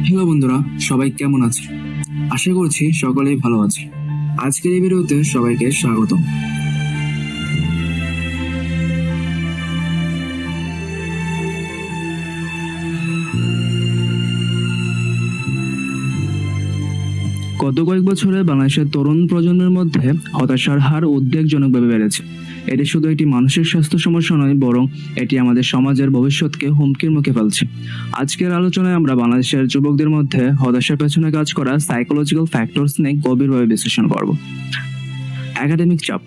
Hello বন্ধুরা, সবাই কেমন আছে? আশা করছি সকলেই ভালো আছে। আজকের এই ভিডিওতে সবাইকে স্বাগতম। গত কয়েক বছরে বাংলাদেশের তরুণ প্রজন্মের মধ্যে হতাশার হার উদ্বেগজনকভাবে বেড়েছে। এটি শুধু একটি মানসিক স্বাস্থ্য সমস্যা নয়, বরং এটি আমাদের সমাজের ভবিষ্যৎকে হুমকির মুখে ফেলছে। আজকের আলোচনায় আমরা বাংলাদেশের যুবকদের মধ্যে হতাশার পেছনে কাজ করা সাইকোলজিক্যাল ফ্যাক্টরস নিয়ে গভীরভাবে বিশ্লেষণ করব। একাডেমিক চাপ।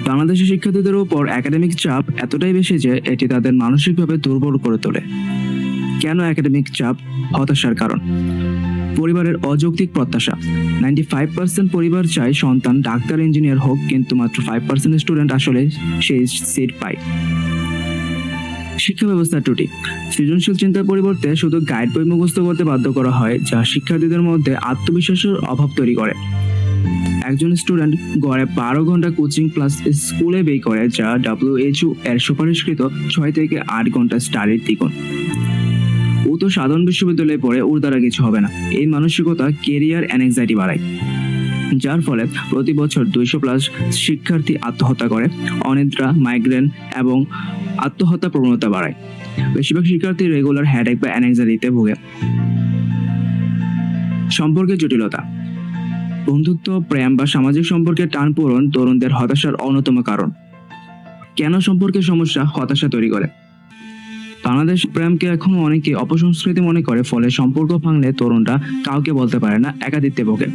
বাংলাদেশের শিক্ষার্থীদের উপর একাডেমিক চাপ এতটাই বেশি যে এটি তাদের মানসিকভাবে দুর্বল করে তোলে। কেন একাডেমিক চাপ হতাশার কারণ? পরিবারের অযৌক্তিক প্রত্যাশা। 95% পরিবার চায় সন্তান ডাক্তার ইঞ্জিনিয়ার হোক, কিন্তু মাত্র 5% স্টুডেন্ট আসলে সেই সিট পায়। শিক্ষা ব্যবস্থার ত্রুটি। সৃজনশীল চিন্তার পরিবর্তে শুধু গাইড বই মুখস্থ করতে বাধ্য করা হয়, যা শিক্ষার্থীদের মধ্যে আত্মবিশ্বাসের অভাব তৈরি করে। একজন স্টুডেন্ট গড়ে 12 ঘন্টা কোচিং ক্লাস স্কুলে ব্যয় করে, যা WHO এর সুপারিশকৃত 6 থেকে 8 ঘন্টা স্টাডির দ্বিগুণ। ও তো সাধারণ বিশ্ববিদ্যালয়ে পড়ে, ওর দ্বারা কিছু হবে না। এই মানসিকতা কেরিয়ার অ্যাংজাইটি বাড়ায়, যার ফলে প্রতি বছর 200+ শিক্ষার্থী আত্মহত্যা করে। অনিদ্রা, মাইগ্রেন এবং আত্মহত্যা প্রবণতা বাড়ায়। বেশিরভাগ শিক্ষার্থী রেগুলার হেডেক বা অ্যাংজাইটিতে ভোগে। সম্পর্কের জটিলতা। বন্ধুত্ব, প্রেম বা সামাজিক সম্পর্কের টানপোড়েন তরুণদের হতাশার অন্যতম কারণ। কেন সম্পর্কের সমস্যা হতাশা তৈরি করে? বাংলাদেশ প্রেমকে এখনো অনেকে অপসংস্কৃতি মনে করে, ফলে সম্পর্ক ভাঙলে তরুণরা কাউকে বলতে পারে না, একাকিত্বে ভোগে।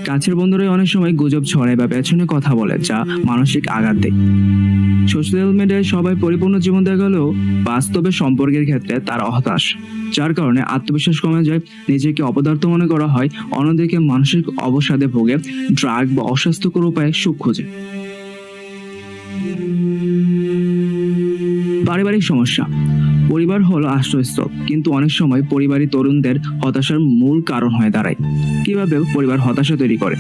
কাছের বন্ধুরাই অনেক সময় গুজব ছড়ায় বা পেছনে কথা বলে, যা মানসিক আঘাত দেয়। সোশ্যাল মিডিয়ায় সবাই পরিপূর্ণ জীবন দেখালেও বাস্তবে সম্পর্কের ক্ষেত্রে তারা হতাশ, যার কারণে আত্মবিশ্বাস কমে যায়, নিজেকে অপদার্থ মনে করা হয়। অন্যদিকে মানসিক অবসাদে ভোগে, ড্রাগ বা অস্বাস্থ্যকর উপায়ে সুখ খোঁজে। পারিবারিক সমস্যা। পরিবার হলো আশ্রয়স্থল, কিন্তু অনেক সময় পরিবারই তরুণদের হতাশার মূল কারণ হয়ে দাঁড়ায়। কিভাবে পরিবার হতাশা তৈরি করে?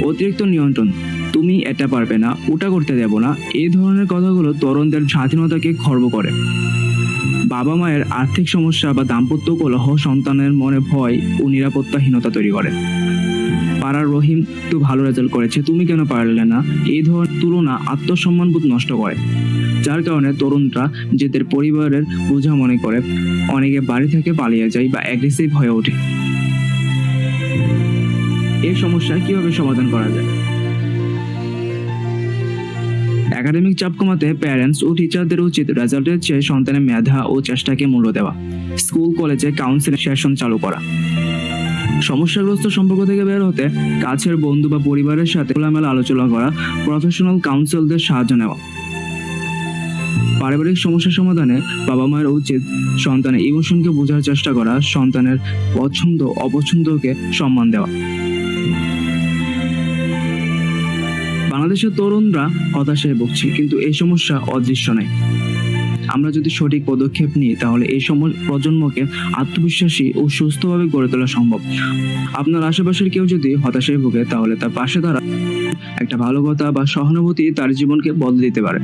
অতিরিক্ত নিয়ন্ত্রণ। তুমি এটা পারবে না, ওটা করতে দেব না, এই ধরনের কথাগুলো তরুণদের স্বাধীনতাকে খর্ব করে। বাবা মায়ের আর্থিক সমস্যা বা দাম্পত্য কলহ সন্তানের মনে ভয় ও নিরাপত্তাহীনতা তৈরি করে। পাড়ার রহিম তো ভালো রেজাল্ট করেছে, তুমি কেন পারলে না, এই ধরনের তুলনা আত্মসম্মানবোধ নষ্ট করে, যার কারণে তরুণরা নিজেদের পরিবারের বোঝা মনে করে। অনেকে বাড়ি থেকে পালিয়ে যায় বা অ্যাগ্রেসিভ হয়ে ওঠে। এই সমস্যা কিভাবে সমাধান করা যায়? একাডেমিক চাপ কমাতে প্যারেন্টস ও টিচারদের উচিত রেজাল্টের চেয়ে সন্তানের মেধা ও চেষ্টাকে মূল্য দেওয়া। স্কুল কলেজে কাউন্সিলিং সেশন চালু করা। সমস্যাগ্রস্ত সম্পর্ক থেকে বের হতে কাছের বন্ধু বা পরিবারের সাথে খোলামেলা আলোচনা করা, প্রফেশনাল কাউন্সিলরদের সাহায্য নেওয়া। পারিবারিক সমস্যা সমাধানে বাবা মায়ের উচিত সন্তানের ইমোশনকে বোঝার চেষ্টা করা, সন্তানের পছন্দ অপছন্দকে সম্মান দেওয়া। বাংলাদেশের তরুণরা হতাশায় ভুগছে, কিন্তু এই সমস্যা অদৃশ্য নয়। আমরা যদি সঠিক পদক্ষেপ নিই, তাহলে এই প্রজন্মকে আত্মবিশ্বাসী ও সুস্থভাবে গড়ে তোলা সম্ভব। আপনার আশেপাশের কেউ যদি হতাশায় ভোগে, তাহলে তার পাশে দাঁড়া একটা ভালো কথা বা সহানুভূতি তার জীবনকে বদলে দিতে পারে।